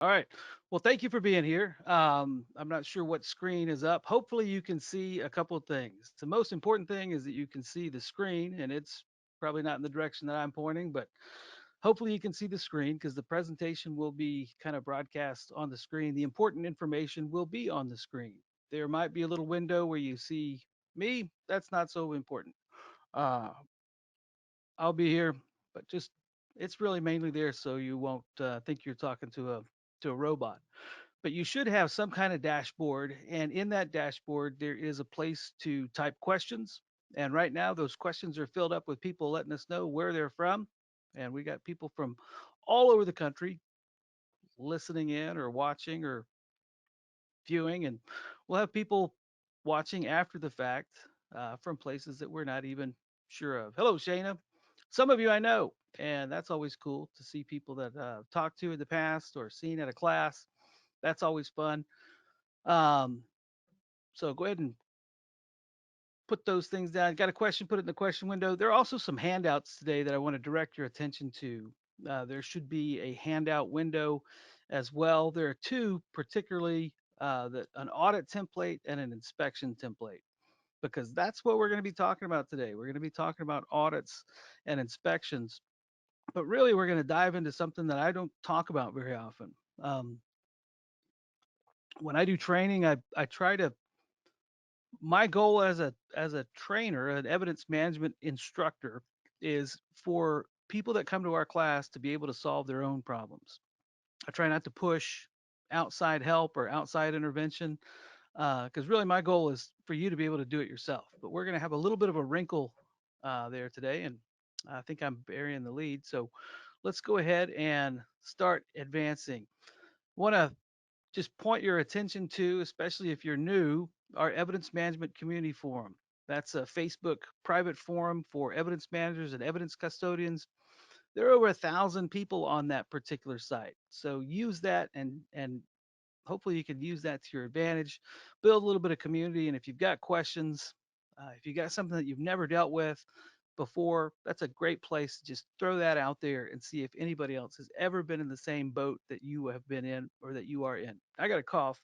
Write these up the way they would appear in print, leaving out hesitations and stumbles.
All right. Well, thank you for being here. I'm not sure what screen is up. Hopefully, you can see a couple of things. The most important thing is that you can see the screen, and it's probably not in the direction that I'm pointing, but hopefully, you can see the screen because the presentation will be kind of broadcast on the screen. The important information will be on the screen. There might be a little window where you see me. That's not so important. Uh, I'll be here, but just it's really mainly there so you won't think you're talking to a robot. But you should have some kind of dashboard, and in that dashboard there is a place to type questions. And right now those questions are filled up with people letting us know where they're from, and we got people from all over the country listening in or watching or viewing, and we'll have people watching after the fact from places that we're not even sure of. Hello, Shayna. Some of you I know, and that's always cool to see people that talked to in the past or seen at a class. That's always fun. Um, so go ahead and put those things down. Got a question? Put it in the question window. There are also some handouts today that I want to direct your attention to. There should be a handout window as well. There are two particularly an audit template and an inspection template because that's what we're going to be talking about today. We're going to be talking about audits and inspections, but really we're going to dive into something that I don't talk about very often. Um, when I do training, I try to my goal as a trainer, an evidence management instructor, is for people that come to our class to be able to solve their own problems. I try not to push outside help or outside intervention because really my goal is for you to be able to do it yourself. But we're going to have a little bit of a wrinkle there today, and I think I'm burying the lead. So let's go ahead and start advancing. Want to just point your attention to, especially if you're new, our evidence management community forum. That's a Facebook private forum for evidence managers and evidence custodians. There are over 1,000 people on that particular site. So use that and hopefully you can use that to your advantage. Build a little bit of community, and if you've got questions, if you got something that you've never dealt with before, that's a great place to just throw that out there and see if anybody else has ever been in the same boat that you have been in or that you are in. I got a cough,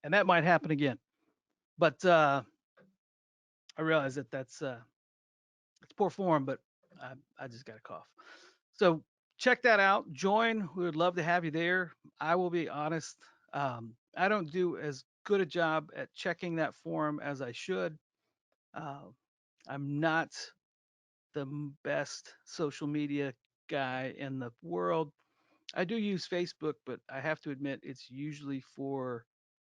and that might happen again, but I realize that that's it's poor form, but I just got a cough. So check that out. Join. We would love to have you there. I will be honest. I don't do as good a job at checking that form as I should. Uh, I'm not the best social media guy in the world. I do use Facebook, but I have to admit it's usually for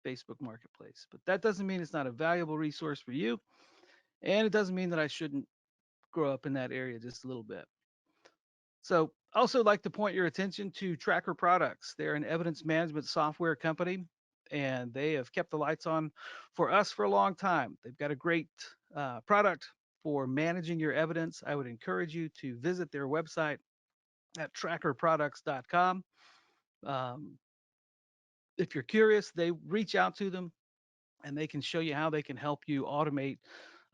Facebook Marketplace. But that doesn't mean it's not a valuable resource for you. And it doesn't mean that I shouldn't grow up in that area just a little bit. So, also like to point your attention to Tracker Products. They're an evidence management software company, and they have kept the lights on for us for a long time. They've got a great product for managing your evidence. I would encourage you to visit their website at trackerproducts.com. Um, if you're curious, they reach out to them and they can show you how they can help you automate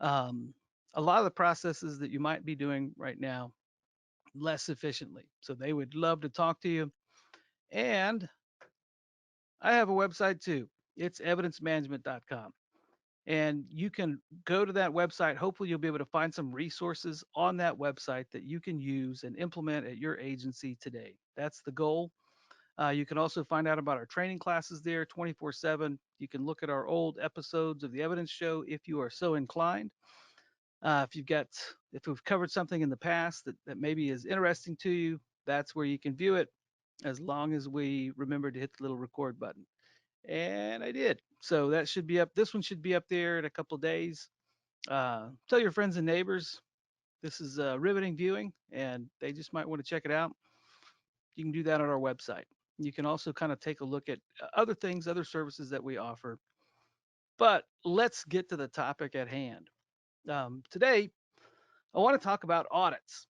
um, a lot of the processes that you might be doing right now less efficiently. So they would love to talk to you. And I have a website too. It's evidencemanagement.com. And you can go to that website. Hopefully, you'll be able to find some resources on that website that you can use and implement at your agency today. That's the goal. You can also find out about our training classes there 24/7. You can look at our old episodes of the Evidence Show if you are so inclined. If we've covered something in the past that maybe is interesting to you, that's where you can view it as long as we remember to hit the little record button. And I did. So that should be up. This one should be up there in a couple of days. Tell your friends and neighbors this is riveting viewing, and they just might want to check it out. You can do that on our website. You can also kind of take a look at other things, other services that we offer. But let's get to the topic at hand. Today, I want to talk about audits.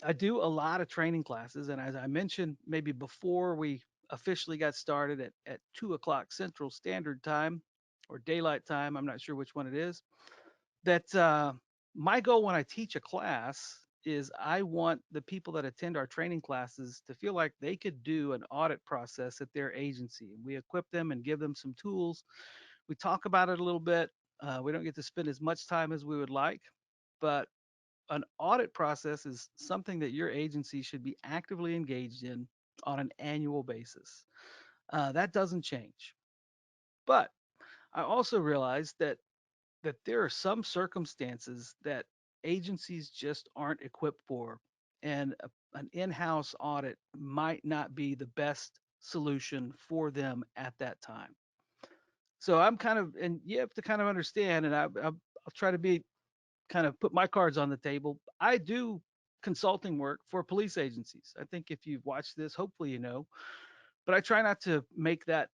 I do a lot of training classes, and as I mentioned, maybe before we officially got started at 2 o'clock Central Standard Time or Daylight Time, I'm not sure which one it is, that my goal when I teach a class is I want the people that attend our training classes to feel like they could do an audit process at their agency. We equip them and give them some tools. We talk about it a little bit. We don't get to spend as much time as we would like, but an audit process is something that your agency should be actively engaged in on an annual basis. That doesn't change. But I also realize that there are some circumstances that agencies just aren't equipped for, and an in-house audit might not be the best solution for them at that time. So I'm kind of, and you have to kind of understand, and I'll try to be kind of put my cards on the table. I do consulting work for police agencies. I think if you've watched this, hopefully you know, but I try not to make that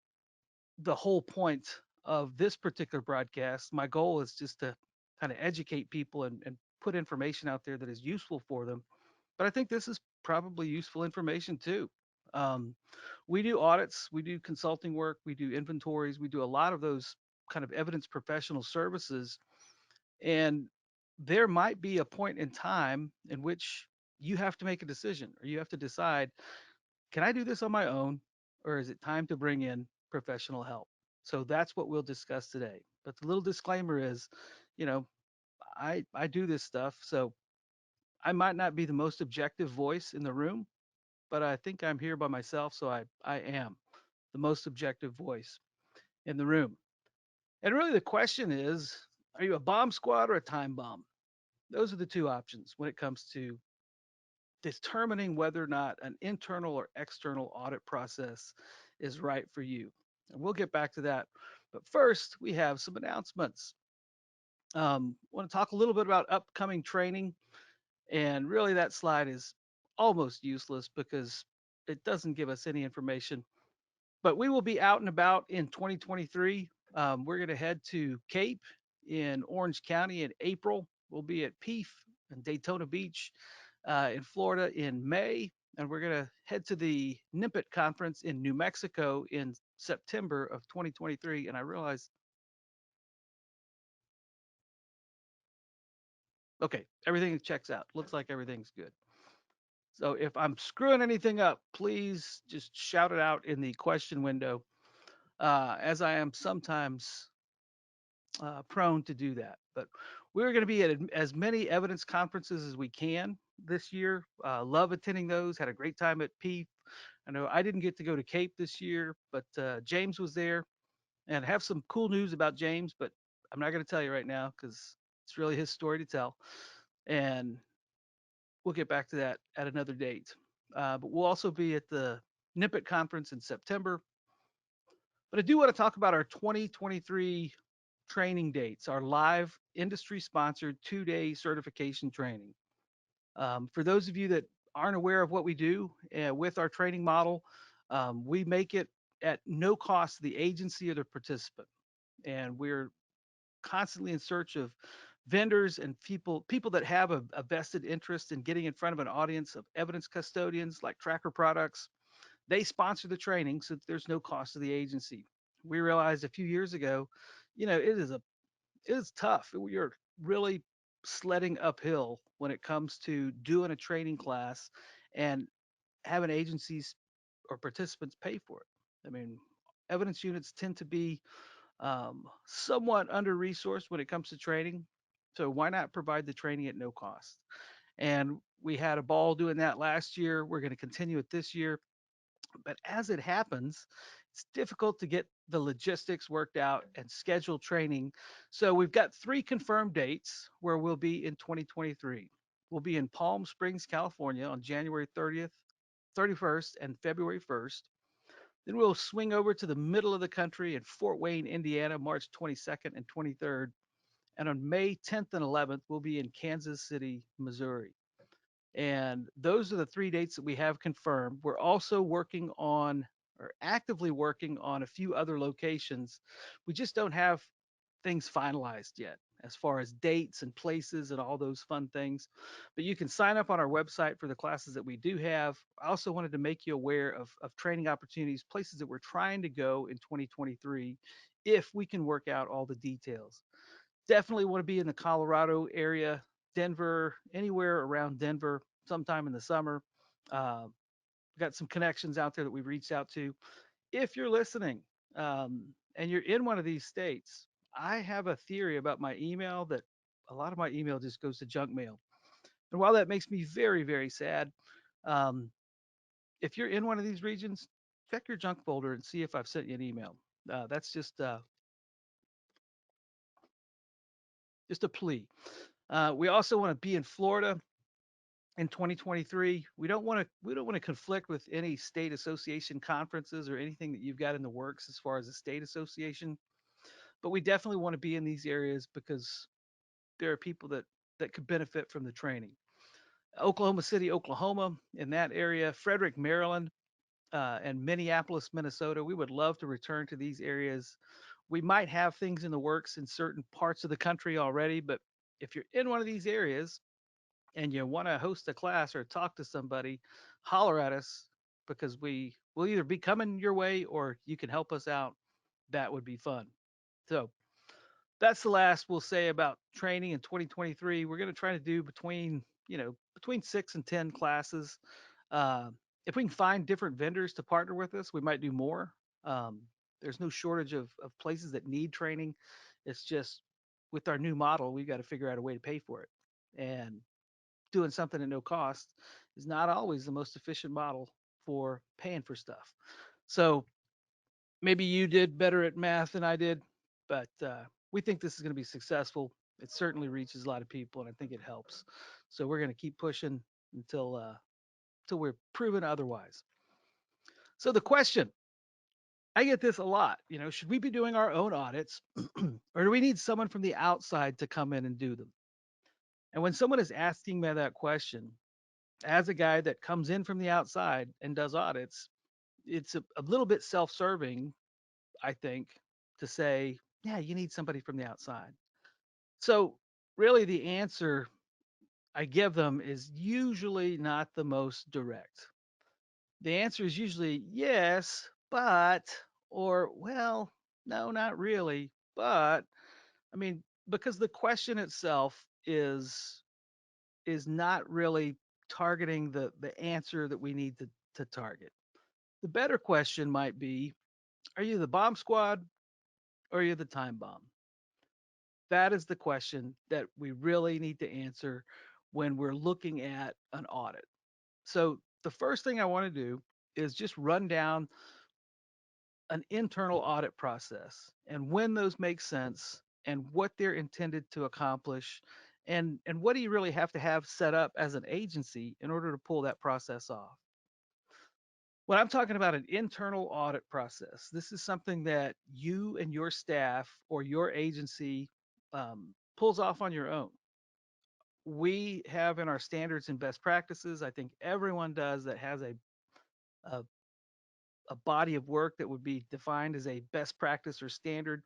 the whole point of this particular broadcast. My goal is just to kind of educate people and put information out there that is useful for them. But I think this is probably useful information too. Um, we do audits, we do consulting work, we do inventories, we do a lot of those kind of evidence professional services. And there might be a point in time in which you have to make a decision or you have to decide, can I do this on my own, or is it time to bring in professional help? So that's what we'll discuss today. But the little disclaimer is, you know, I do this stuff, so I might not be the most objective voice in the room, but I think I'm here by myself, so I am the most objective voice in the room. And really the question is, are you a bomb squad or a time bomb? Those are the two options when it comes to determining whether or not an internal or external audit process is right for you. And we'll get back to that. But first, we have some announcements. Want to talk a little bit about upcoming training. And really, that slide is almost useless because it doesn't give us any information. But we will be out and about in 2023. We're going to head to Cape in Orange County in April. We'll be at PEEF in Daytona Beach in Florida in May. And we're going to head to the NIMPIT conference in New Mexico in September of 2023. And I realize, okay, everything checks out. Looks like everything's good. So if I'm screwing anything up, please just shout it out in the question window, as I am sometimes prone to do that. But we're going to be at as many evidence conferences as we can this year. Love attending those. Had a great time at PEEP. I know I didn't get to go to Cape this year, but James was there, and I have some cool news about James, but I'm not going to tell you right now because it's really his story to tell. And we'll get back to that at another date. But we'll also be at the NIPIT conference in September. But I do want to talk about our 2023 training dates, our live industry sponsored 2-day certification training. For those of you that aren't aware of what we do with our training model, we make it at no cost to the agency or the participant. And we're constantly in search of vendors and people that have a vested interest in getting in front of an audience of evidence custodians like Tracker Products. They sponsor the training, so there's no cost to the agency. We realized a few years ago, it is tough. You're really sledding uphill when it comes to doing a training class and having agencies or participants pay for it. I mean, evidence units tend to be somewhat under resourced when it comes to training. So why not provide the training at no cost? And we had a ball doing that last year. We're going to continue it this year. But as it happens, it's difficult to get the logistics worked out and schedule training. So we've got 3 confirmed dates where we'll be in 2023. We'll be in Palm Springs, California on January 30th, 31st, and February 1st. Then we'll swing over to the middle of the country in Fort Wayne, Indiana, March 22nd and 23rd. And on May 10th and 11th, we'll be in Kansas City, Missouri. And those are the 3 dates that we have confirmed. We're also working on or actively working on a few other locations. We just don't have things finalized yet as far as dates and places and all those fun things. But you can sign up on our website for the classes that we do have. I also wanted to make you aware of training opportunities, places that we're trying to go in 2023 if we can work out all the details. Definitely want to be in the Colorado area. Denver, anywhere around Denver, sometime in the summer. Uh, got some connections out there that we've reached out to. If you're listening and you're in one of these states, I have a theory about my email that a lot of my email just goes to junk mail. And while that makes me very, very sad, um, if you're in one of these regions, check your junk folder and see if I've sent you an email. That's just a plea. We also want to be in Florida in 2023. We don't want to conflict with any state association conferences or anything that you've got in the works as far as a state association. But we definitely want to be in these areas because there are people that could benefit from the training. Oklahoma City, Oklahoma, in that area, Frederick, Maryland, and Minneapolis, Minnesota. We would love to return to these areas. We might have things in the works in certain parts of the country already, but if you're in one of these areas and you want to host a class or talk to somebody, holler at us because we will either be coming your way or you can help us out. That would be fun. So that's the last we'll say about training in 2023. We're going to try to do between 6 and 10 classes. Uh, if we can find different vendors to partner with us, we might do more. Um, there's no shortage of places that need training. It's just with our new model, we've got to figure out a way to pay for it. And doing something at no cost is not always the most efficient model for paying for stuff. So maybe you did better at math than I did, but we think this is going to be successful. It certainly reaches a lot of people, and I think it helps. So we're going to keep pushing until we're proven otherwise. So the question, I get this a lot. Should we be doing our own audits, or do we need someone from the outside to come in and do them? And when someone is asking me that question, as a guy that comes in from the outside and does audits, it's a little bit self-serving, I think, to say, yeah, you need somebody from the outside. So, really, the answer I give them is usually not the most direct. The answer is usually yes, but, or, well, no, not really, but, I mean, because the question itself is not really targeting the answer that we need to target. The better question might be, are you the bomb squad or are you the time bomb? That is the question that we really need to answer when we're looking at an audit. So, the first thing I want to do is just run down an internal audit process and when those make sense and what they're intended to accomplish and what do you really have set up as an agency in order to pull that process off. When I'm talking about an internal audit process, this is something that you and your staff or your agency pulls off on your own. We have in our standards and best practices, I think everyone does that has a, a body of work that would be defined as a best practice or standard.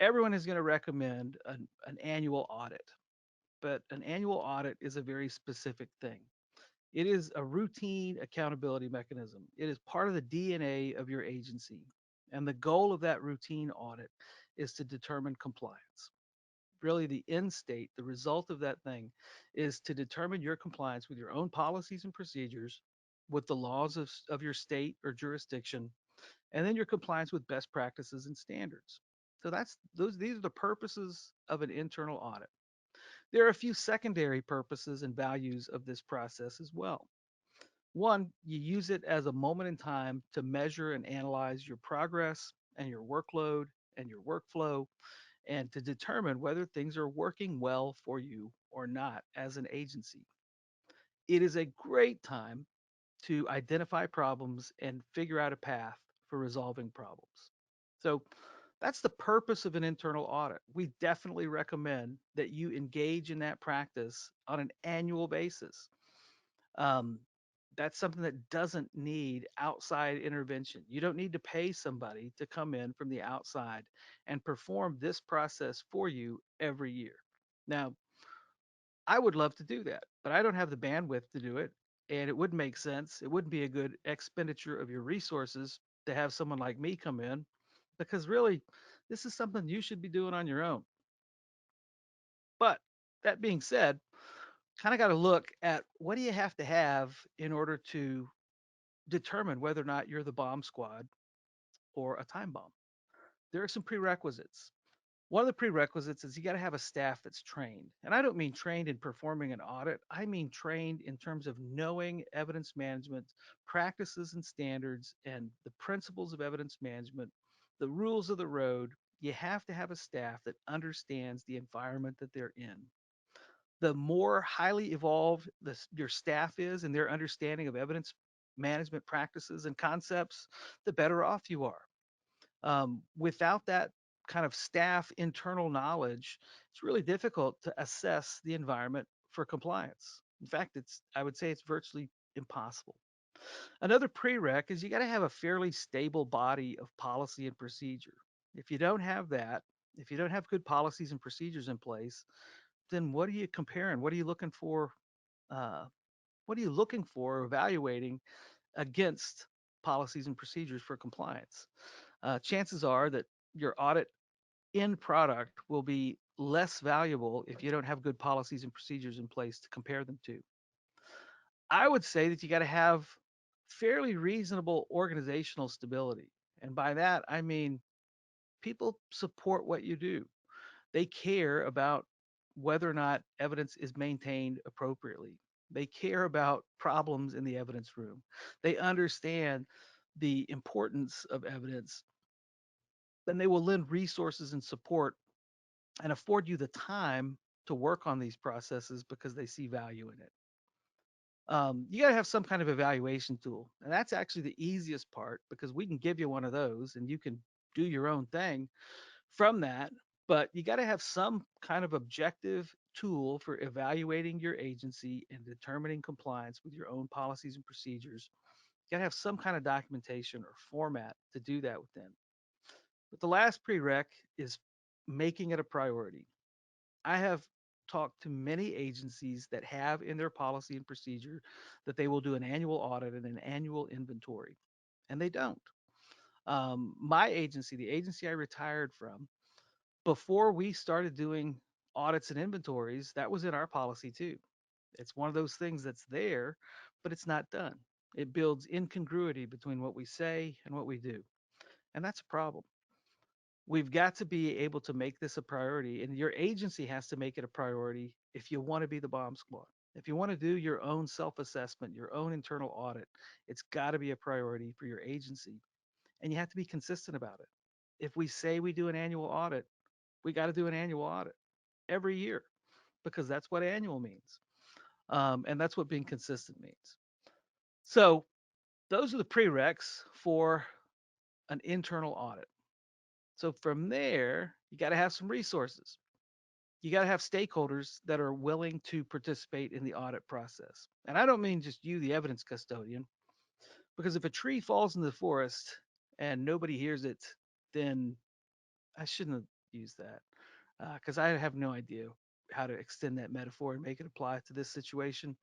Everyone is going to recommend an annual audit, but an annual audit is a very specific thing. It is a routine accountability mechanism. It is part of the DNA of your agency. And the goal of that routine audit is to determine compliance. Really, the end state, the result of that thing is to determine your compliance with your own policies and procedures, with the laws of your state or jurisdiction, and then your compliance with best practices and standards. So these are the purposes of an internal audit. There are a few secondary purposes and values of this process as well. One, you use it as a moment in time to measure and analyze your progress and your workload and your workflow and to determine whether things are working well for you or not as an agency. It is a great time to identify problems and figure out a path for resolving problems. So that's the purpose of an internal audit. We definitely recommend that you engage in that practice on an annual basis. Um, that's something that doesn't need outside intervention. You don't need to pay somebody to come in from the outside and perform this process for you every year. Now, I would love to do that, but I don't have the bandwidth to do it. And it wouldn't make sense. It wouldn't be a good expenditure of your resources to have someone like me come in because really, this is something you should be doing on your own. But that being said, kind of got to look at what do you have to have in order to determine whether or not you're the bomb squad or a time bomb. There are some prerequisites. One of the prerequisites is you got to have a staff that's trained. And I don't mean trained in performing an audit, I mean trained in terms of knowing evidence management practices and standards and the principles of evidence management, the rules of the road. You have to have a staff that understands the environment that they're in. The more highly evolved your staff is in their understanding of evidence management practices and concepts, the better off you are. Without that kind of staff internal knowledge, it's really difficult to assess the environment for compliance. In fact, I would say it's virtually impossible. Another prereq is you got to have a fairly stable body of policy and procedure. If you don't have that, if you don't have good policies and procedures in place, then what are you comparing? What are you looking for? Uh, what are you looking for evaluating against policies and procedures for compliance? Chances are that your audit end product will be less valuable if you don't have good policies and procedures in place to compare them to. I would say that you got to have fairly reasonable organizational stability. And by that, I mean people support what you do. They care about whether or not evidence is maintained appropriately. They care about problems in the evidence room. They understand the importance of evidence, and they will lend resources and support and afford you the time to work on these processes because they see value in it. You got to have some kind of evaluation tool. And that's actually the easiest part because we can give you one of those and you can do your own thing from that. But you got to have some kind of objective tool for evaluating your agency and determining compliance with your own policies and procedures. You got to have some kind of documentation or format to do that within. But the last prereq is making it a priority. I have talked to many agencies that have in their policy and procedure that they will do an annual audit and an annual inventory, and they don't. My agency, the agency I retired from, before we started doing audits and inventories, that was in our policy too. It's one of those things that's there, but it's not done. It builds incongruity between what we say and what we do, and that's a problem. We've got to be able to make this a priority, and your agency has to make it a priority if you want to be the bomb squad. If you want to do your own self assessment, your own internal audit, it's got to be a priority for your agency, and you have to be consistent about it. If we say we do an annual audit, we got to do an annual audit every year because that's what annual means. And that's what being consistent means. So, those are the prereqs for an internal audit. So, from there, you got to have some resources. You got to have stakeholders that are willing to participate in the audit process. And I don't mean just you, the evidence custodian, because if a tree falls in the forest and nobody hears it, then I shouldn't have used that because I have no idea how to extend that metaphor and make it apply to this situation.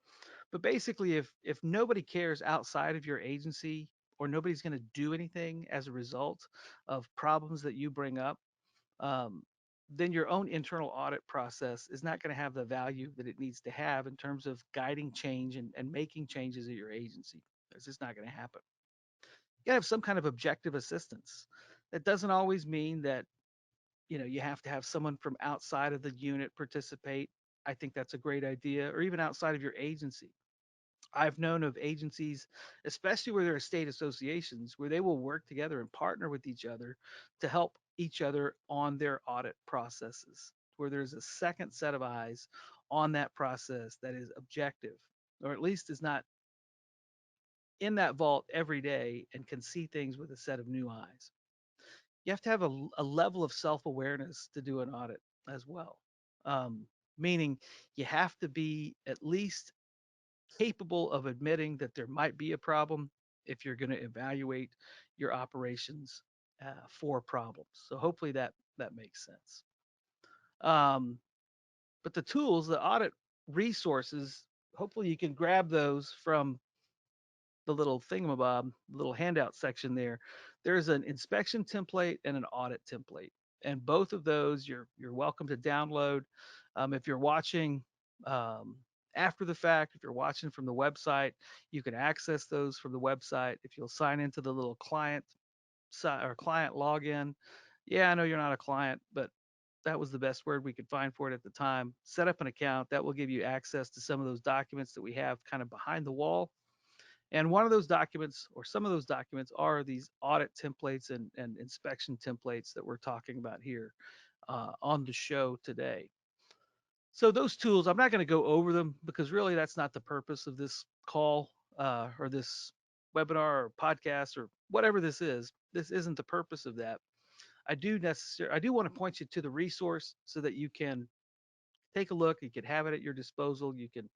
But basically, if nobody cares outside of your agency or nobody's going to do anything as a result of problems that you bring up, um, then your own internal audit process is not going to have the value that it needs to have in terms of guiding change and making changes at your agency. It's just not going to happen. You got to have some kind of objective assistance. That doesn't always mean that you have to have someone from outside of the unit participate. I think that's a great idea, or even outside of your agency. I've known of agencies, especially where there are state associations, where they will work together and partner with each other to help each other on their audit processes, where there's a second set of eyes on that process that is objective, or at least is not in that vault every day and can see things with a set of new eyes. You have to have a level of self awareness to do an audit as well, um, meaning you have to be at least capable of admitting that there might be a problem if you're going to evaluate your operations for problems. So hopefully that makes sense. Um, but the tools, the audit resources, hopefully you can grab those from the little thingamabob, little handout section there. There's an inspection template and an audit template, and both of those you're welcome to download. If you're watching um, after the fact. If you're watching from the website, you can access those from the website. If you'll sign into the little client or client login, yeah, I know you're not a client, but that was the best word we could find for it at the time. Set up an account that will give you access to some of those documents that we have kind of behind the wall. And one of those documents, or some of those documents, are these audit templates and inspection templates that we're talking about here on the show today. So those tools, I'm not going to go over them because really that's not the purpose of this call or this webinar or podcast or whatever this is. This isn't the purpose of that. I do want to point you to the resource so that you can take a look. You can have it at your disposal. You can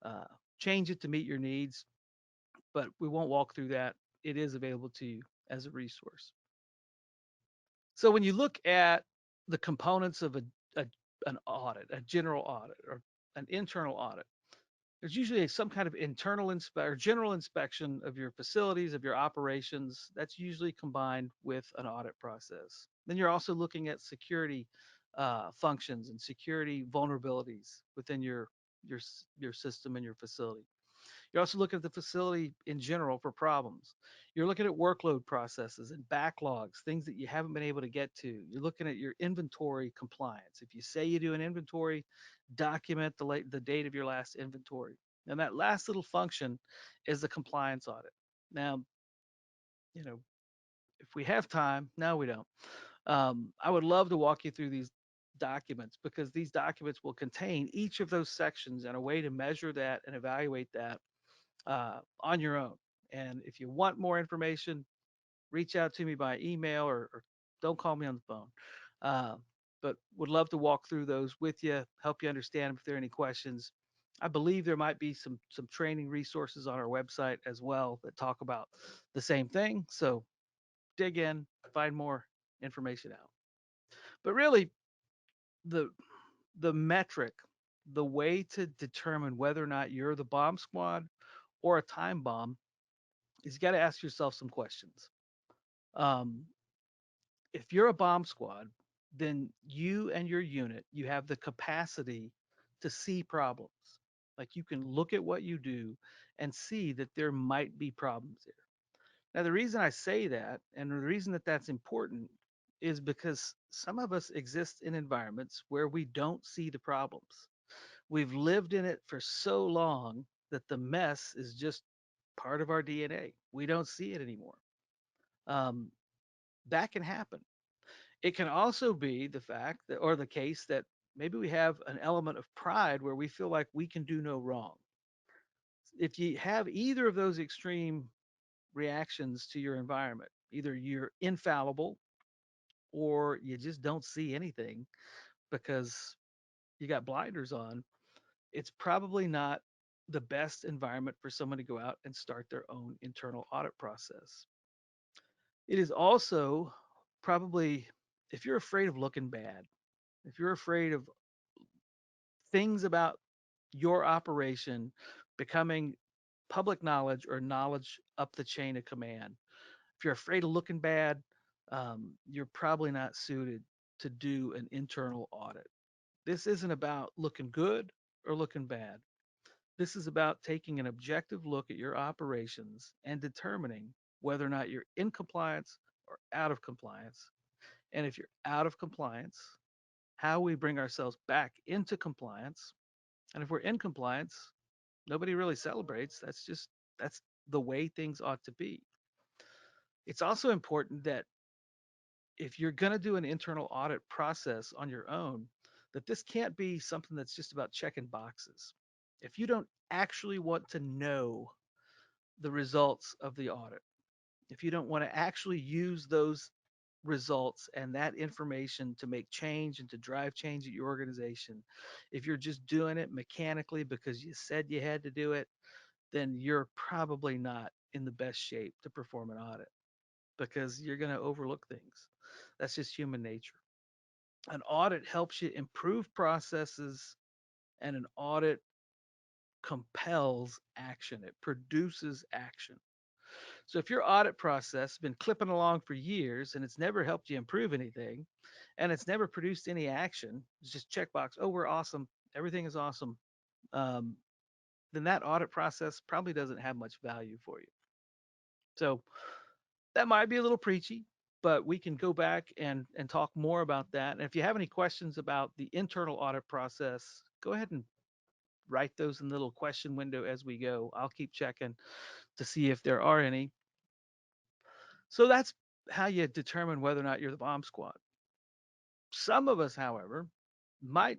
uh, change it to meet your needs, but we won't walk through that. It is available to you as a resource. So when you look at the components of a an audit, a general audit, or an internal audit, there's usually some kind of internal or general inspection of your facilities, of your operations. That's usually combined with an audit process. Then you're also looking at security functions and security vulnerabilities within your system and your facility. You're also looking at the facility in general for problems. You're looking at workload processes and backlogs, things that you haven't been able to get to. You're looking at your inventory compliance. If you say you do an inventory, document the date of your last inventory. And that last little function is the compliance audit. Now, you know, if we have time, no, we don't. I would love to walk you through these documents because these documents will contain each of those sections and a way to measure that and evaluate that on your own. And if you want more information, reach out to me by email or don't call me on the phone. Uh, but would love to walk through those with you, help you understand if there are any questions. I believe there might be some training resources on our website as well that talk about the same thing. So dig in, find more information out. But really, the the metric, the way to determine whether or not you're the bomb squad or a time bomb is you got to ask yourself some questions. Um, if you're a bomb squad, then you and your unit, you have the capacity to see problems. Like you can look at what you do and see that there might be problems there. Now, the reason I say that and the reason that that's important is because some of us exist in environments where we don't see the problems. We've lived in it for so long that the mess is just part of our DNA. We don't see it anymore. Um, that can happen. It can also be the fact that, or the case that maybe we have an element of pride where we feel like we can do no wrong. If you have either of those extreme reactions to your environment, either you're infallible or you just don't see anything because you got blinders on, it's probably not the best environment for someone to go out and start their own internal audit process. It is also probably, if you're afraid of looking bad, if you're afraid of things about your operation becoming public knowledge or knowledge up the chain of command, if you're afraid of looking bad, you're probably not suited to do an internal audit. This isn't about looking good or looking bad. This is about taking an objective look at your operations and determining whether or not you're in compliance or out of compliance. And if you're out of compliance, how we bring ourselves back into compliance. And if we're in compliance, nobody really celebrates. That's the way things ought to be. It's also important that if you're going to do an internal audit process on your own, that this can't be something that's just about checking boxes. If you don't actually want to know the results of the audit, if you don't want to actually use those results and that information to make change and to drive change at your organization, if you're just doing it mechanically because you said you had to do it, then you're probably not in the best shape to perform an audit because you're going to overlook things. That's just human nature. An audit helps you improve processes, and an audit compels action, it produces action. So if your audit process has been clipping along for years and it's never helped you improve anything and it's never produced any action, it's just checkbox, oh, we're awesome, everything is awesome. then that audit process probably doesn't have much value for you. So that might be a little preachy, but we can go back and talk more about that. And if you have any questions about the internal audit process, go ahead and write those in the little question window as we go. I'll keep checking to see if there are any. So that's how you determine whether or not you're the bomb squad. Some of us, however, might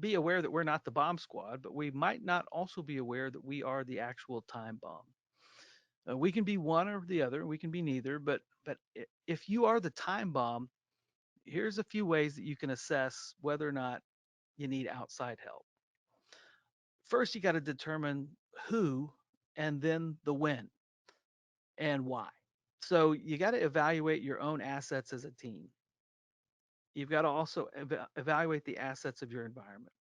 be aware that we're not the bomb squad, but we might not also be aware that we are the actual time bomb. We can be one or the other. We can be neither. But if you are the time bomb, here's a few ways that you can assess whether or not you need outside help. First, you got to determine who, and then the when and why. So you got to evaluate your own assets as a team. You've got to also evaluate the assets of your environment.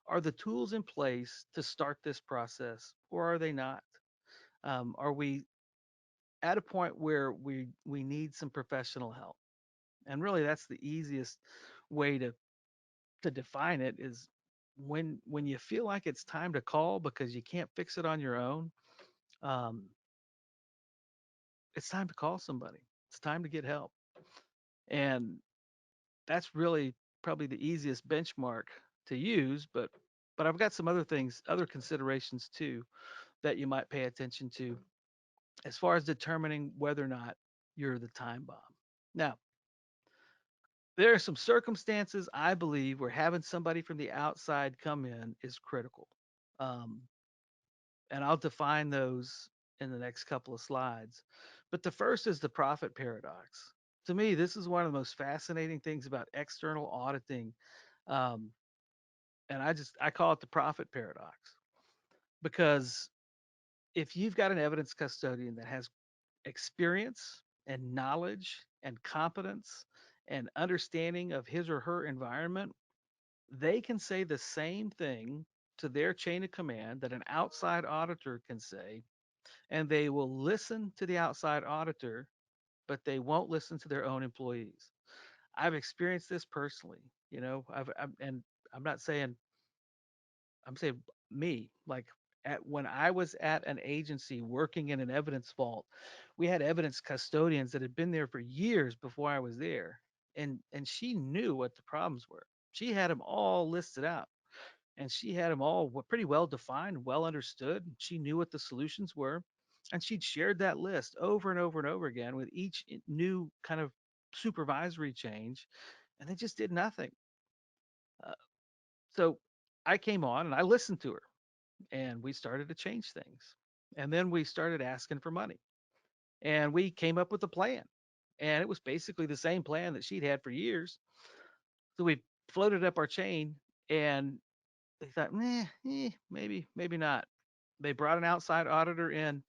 Are the tools in place to start this process, or are they not? Are we at a point where we need some professional help? And really, that's the easiest way to define it is when you feel like it's time to call because you can't fix it on your own. Um, it's time to call somebody. It's time to get help, and that's really probably the easiest benchmark to use. But I've got some other things, other considerations too that you might pay attention to as far as determining whether or not you're the time bomb. Now, there are some circumstances I believe where having somebody from the outside come in is critical. Um, and I'll define those in the next couple of slides. But the first is the profit paradox. To me, this is one of the most fascinating things about external auditing. Um, and I call it the profit paradox because if you've got an evidence custodian that has experience and knowledge and competence and understanding of his or her environment, they can say the same thing to their chain of command that an outside auditor can say, and they will listen to the outside auditor, but they won't listen to their own employees. I've experienced this personally. And I'm not saying I'm saying me, like at when I was at an agency working in an evidence vault, we had evidence custodians that had been there for years before I was there. And she knew what the problems were. She had them all listed out and she had them all pretty well defined, well understood. She knew what the solutions were. And she'd shared that list over and over and over again with each new kind of supervisory change. And they just did nothing. Uh, so I came on and I listened to her and we started to change things. And then we started asking for money and we came up with a plan. And it was basically the same plan that she'd had for years. So we floated up our chain and they thought, maybe not. They brought an outside auditor in.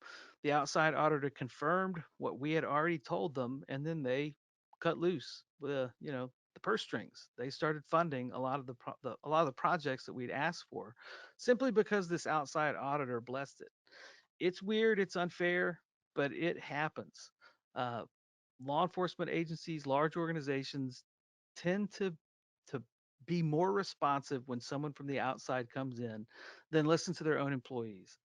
The outside auditor confirmed what we had already told them, and then they cut loose the the purse strings. They started funding a lot of a lot of the projects that we'd asked for, simply because this outside auditor blessed it. It's weird, it's unfair, but it happens. Uh, Law enforcement agencies, large organizations tend to be more responsive when someone from the outside comes in than listen to their own employees.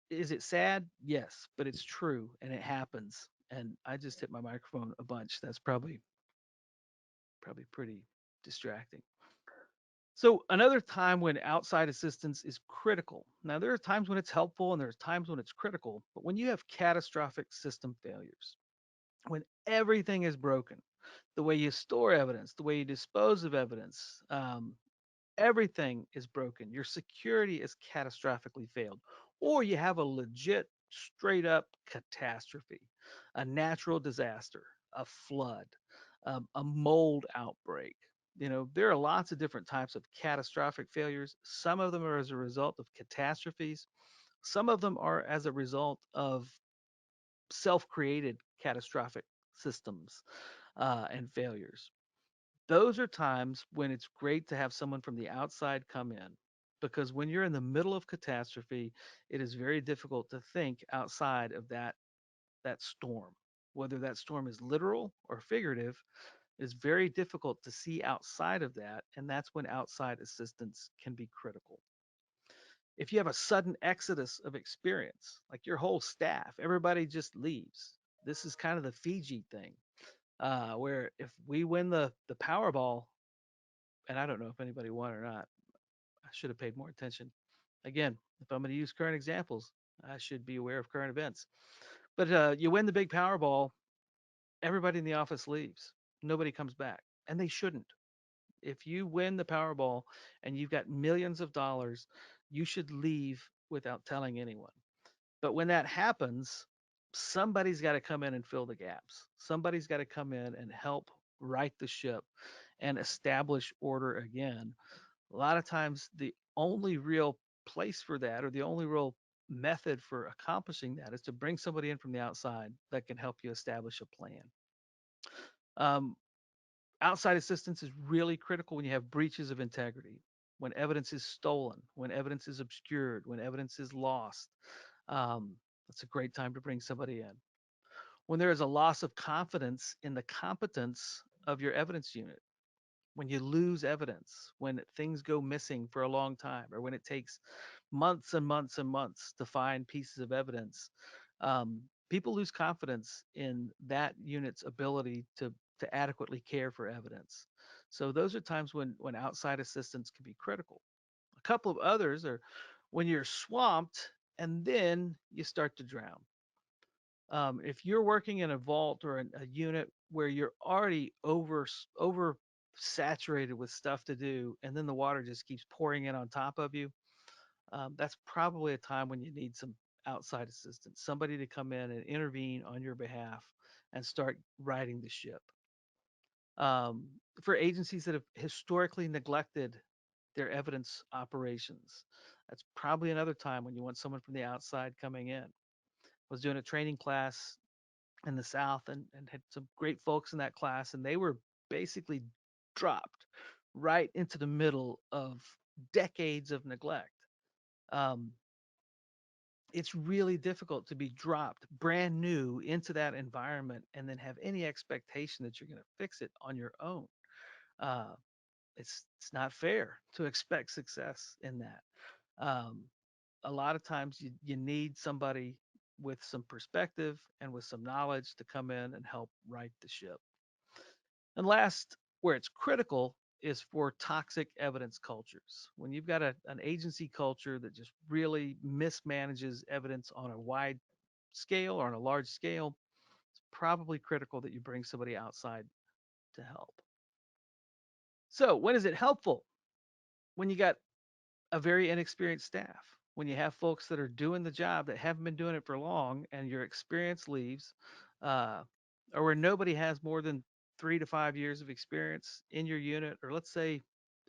Is it sad? Yes, but it's true and it happens. And I just hit my microphone a bunch. That's probably pretty distracting. So another time when outside assistance is critical. Now there are times when it's helpful and there's times when it's critical, but when you have catastrophic system failures, when everything is broken, the way you store evidence, the way you dispose of evidence, everything is broken. Your security is catastrophically failed, or you have a legit, straight up catastrophe, a natural disaster, a flood, a mold outbreak. There are lots of different types of catastrophic failures. Some of them are as a result of catastrophes. Some of them are as a result of self created catastrophic systems and failures. Those are times when it's great to have someone from the outside come in because when you're in the middle of catastrophe, it is very difficult to think outside of that storm. Whether that storm is literal or figurative, it's very difficult to see outside of that, and that's when outside assistance can be critical. If you have a sudden exodus of experience, like your whole staff, everybody just leaves. This is kind of the Fiji thing, where if we win the Powerball, and I don't know if anybody won or not, I should have paid more attention. Again, if I'm going to use current examples, I should be aware of current events. But you win the big Powerball, everybody in the office leaves. Nobody comes back, and they shouldn't. If you win the Powerball and you've got millions of dollars, you should leave without telling anyone. But when that happens, somebody's got to come in and fill the gaps. Somebody's got to come in and help right the ship and establish order again. A lot of times, the only real place for that, or the only real method for accomplishing that, is to bring somebody in from the outside that can help you establish a plan. Um, Outside assistance is really critical when you have breaches of integrity, when evidence is stolen, when evidence is obscured, when evidence is lost. Um, that's a great time to bring somebody in. When there is a loss of confidence in the competence of your evidence unit, when you lose evidence, when things go missing for a long time, or when it takes months and months and months to find pieces of evidence, people lose confidence in that unit's ability to adequately care for evidence. So those are times when outside assistance can be critical. A couple of others are when you're swamped and then you start to drown. If you're working in a vault or a unit where you're already over saturated with stuff to do, and then the water just keeps pouring in on top of you, that's probably a time when you need some outside assistance, somebody to come in and intervene on your behalf and start righting the ship. Um, for agencies that have historically neglected their evidence operations, that's probably another time when you want someone from the outside coming in. I was doing a training class in the South and had some great folks in that class, and they were basically dropped right into the middle of decades of neglect. Um, it's really difficult to be dropped brand new into that environment and then have any expectation that you're going to fix it on your own. Uh, it's not fair to expect success in that. Um, a lot of times you need somebody with some perspective and with some knowledge to come in and help right the ship. And last, where it's critical, is for toxic evidence cultures. When you've got an agency culture that just really mismanages evidence on a wide scale or on a large scale, it's probably critical that you bring somebody outside to help. So, when is it helpful? When you got a very inexperienced staff, when you have folks that are doing the job that haven't been doing it for long and your experience leaves, uh, or where nobody has more than 3 to 5 years of experience in your unit, or let's say,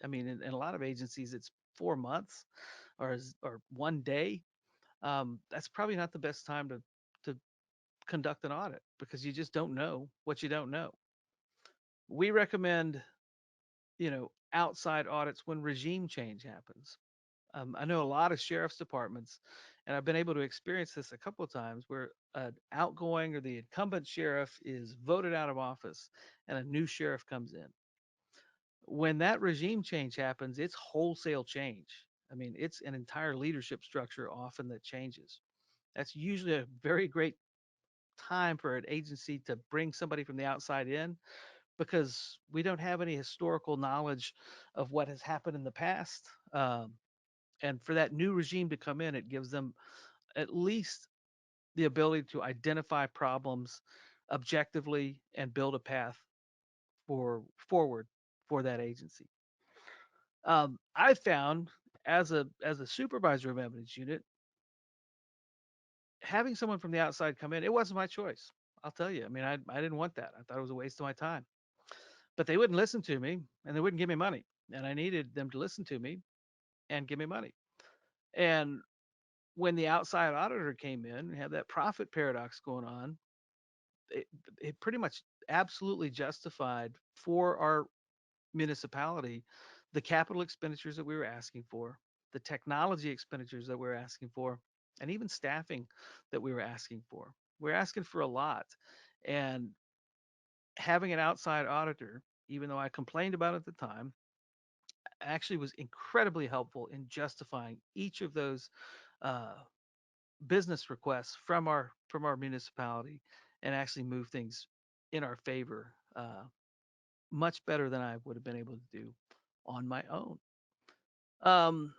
I mean, in a lot of agencies, it's 4 months or one day. That's probably not the best time to conduct an audit because you just don't know what you don't know. We recommend, outside audits when regime change happens. I know a lot of sheriff's departments, and I've been able to experience this a couple of times where an outgoing or the incumbent sheriff is voted out of office and a new sheriff comes in. When that regime change happens, it's wholesale change. I mean, it's an entire leadership structure often that changes. That's usually a very great time for an agency to bring somebody from the outside in because we don't have any historical knowledge of what has happened in the past. And for that new regime to come in, it gives them at least the ability to identify problems objectively and build a path forward for that agency. I found as a supervisor of evidence unit, having someone from the outside come in, it wasn't my choice. I'll tell you. I mean, I didn't want that. I thought it was a waste of my time. But they wouldn't listen to me and they wouldn't give me money. And I needed them to listen to me and give me money. And when the outside auditor came in and had that profit paradox going on, it, it pretty much absolutely justified for our municipality the capital expenditures that we were asking for, the technology expenditures that we were asking for, and even staffing that we were asking for. We're asking for a lot. And having an outside auditor, even though I complained about it at the time, actually was incredibly helpful in justifying each of those uh, business requests from our municipality and actually move things in our favor much better than I would have been able to do on my own. Um,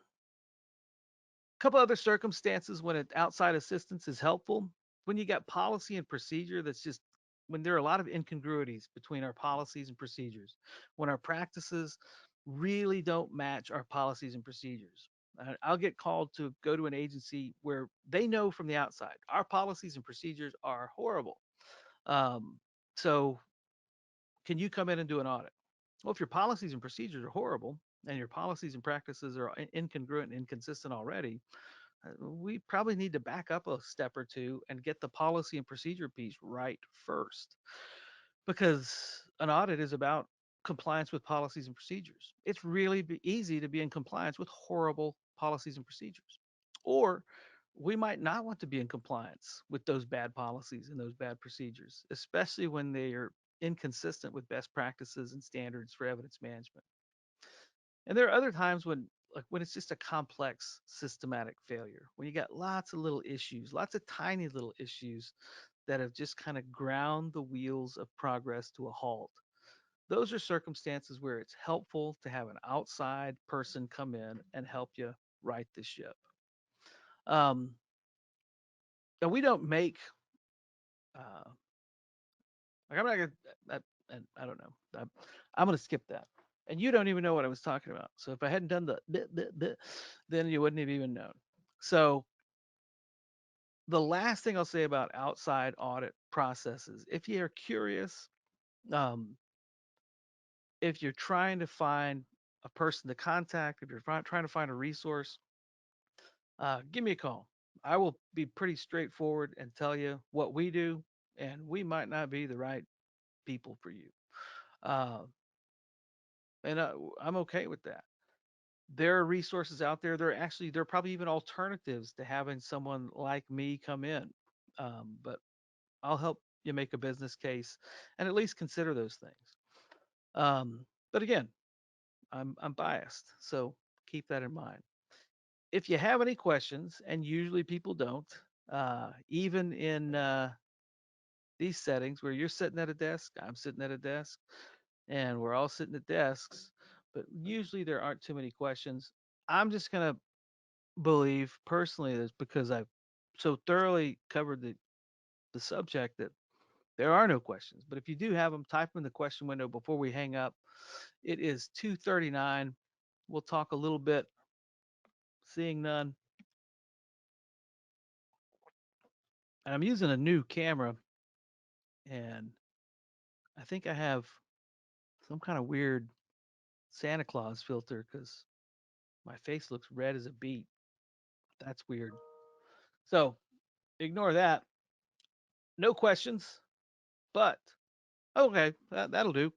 couple other circumstances when outside assistance is helpful. When you got policy and procedure that's just when there are a lot of incongruities between our policies and procedures, when our practices really don't match our policies and procedures. I'll get called to go to an agency where they know from the outside our policies and procedures are horrible. Um, so, can you come in and do an audit? Well, if your policies and procedures are horrible and your policies and practices are incongruent and inconsistent already, we probably need to back up a step or two and get the policy and procedure piece right first because an audit is about compliance with policies and procedures. It's really easy to be in compliance with horrible policies and procedures. Or we might not want to be in compliance with those bad policies and those bad procedures, especially when they are inconsistent with best practices and standards for evidence management. And there are other times when like when it's just a complex systematic failure, when you got lots of little issues, lots of tiny little issues that have just kind of ground the wheels of progress to a halt. Those are circumstances where it's helpful to have an outside person come in and help you right the ship. Um, and we don't make uh, like I'm not gonna and I don't know. I'm gonna skip that. And you don't even know what I was talking about. So if I hadn't done the then you wouldn't have even known. So the last thing I'll say about outside audit processes, if you're curious, um, if you're trying to find a person to contact, if you're trying to find a resource, give me a call. I will be pretty straightforward and tell you what we do, and we might not be the right people for you. Uh, and I'm okay with that. There are resources out there. There are probably even alternatives to having someone like me come in. But I'll help you make a business case and at least consider those things. But again, I'm biased, so keep that in mind. If you have any questions, and usually people don't, even in these settings where you're sitting at a desk, I'm sitting at a desk, and we're all sitting at desks, but usually there aren't too many questions. I'm just gonna believe personally that's because I've so thoroughly covered the subject that there are no questions. But if you do have them, type them in the question window before we hang up. It is 2:39. We'll talk a little bit. Seeing none, and I'm using a new camera, and I think I have some kind of weird Santa Claus filter because my face looks red as a beet. That's weird. So ignore that. No questions, but okay, that'll do.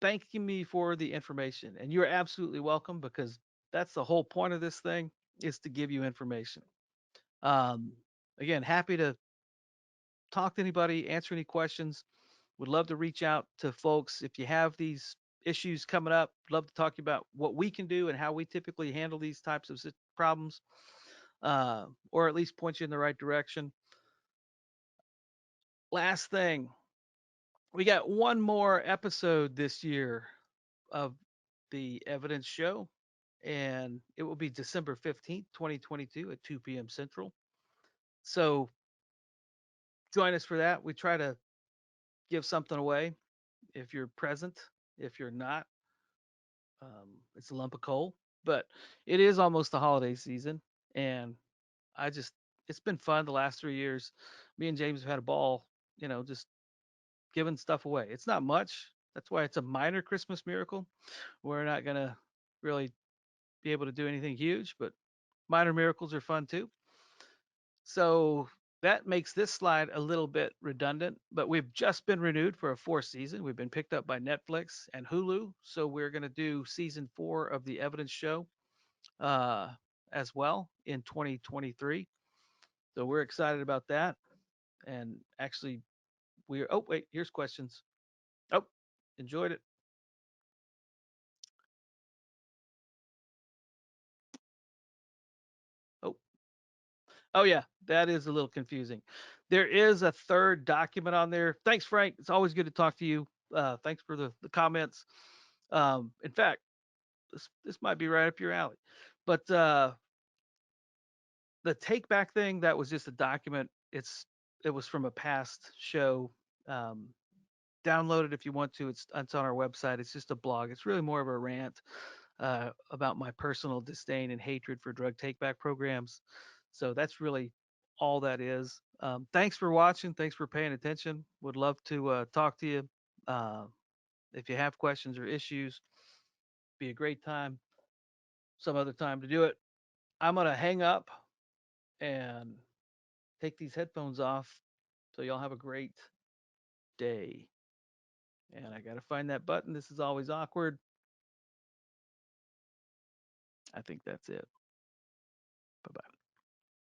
Thanking me for the information, and you're absolutely welcome because that's the whole point of this thing is to give you information. Um, again, happy to talk to anybody, answer any questions. Would love to reach out to folks if you have these issues coming up. Love to talk to you about what we can do and how we typically handle these types of problems, or at least point you in the right direction. Last thing, we got one more episode this year of the Evidence Show, and it will be December 15th, 2022 at 2 p.m. Central. So join us for that. We try to give something away if you're present. If you're not, it's a lump of coal. But it is almost the holiday season, and I just it's been fun the last 3 years. Me and James have had a ball, just giving stuff away. It's not much. That's why it's a minor Christmas miracle. We're not gonna really be able to do anything huge, but minor miracles are fun too. So that makes this slide a little bit redundant, but we've just been renewed for a fourth season. We've been picked up by Netflix and Hulu. So we're going to do season 4 of the Evidence Show uh, as well in 2023. So we're excited about that. And actually, oh, wait, here's questions. Oh, enjoyed it. Oh yeah, that is a little confusing. There is a third document on there. Thanks, Frank. It's always good to talk to you. Thanks for the comments. In fact, this might be right up your alley. But the take back thing, that was just a document. It was from a past show. Um, Download it if you want to. It's on our website. It's just a blog. It's really more of a rant about my personal disdain and hatred for drug take back programs. So that's really all that is. Thanks for watching. Thanks for paying attention. Would love to talk to you. Uh, if you have questions or issues, be a great time, some other time to do it. I'm going to hang up and take these headphones off. So y'all have a great day. And I got to find that button. This is always awkward. I think that's it.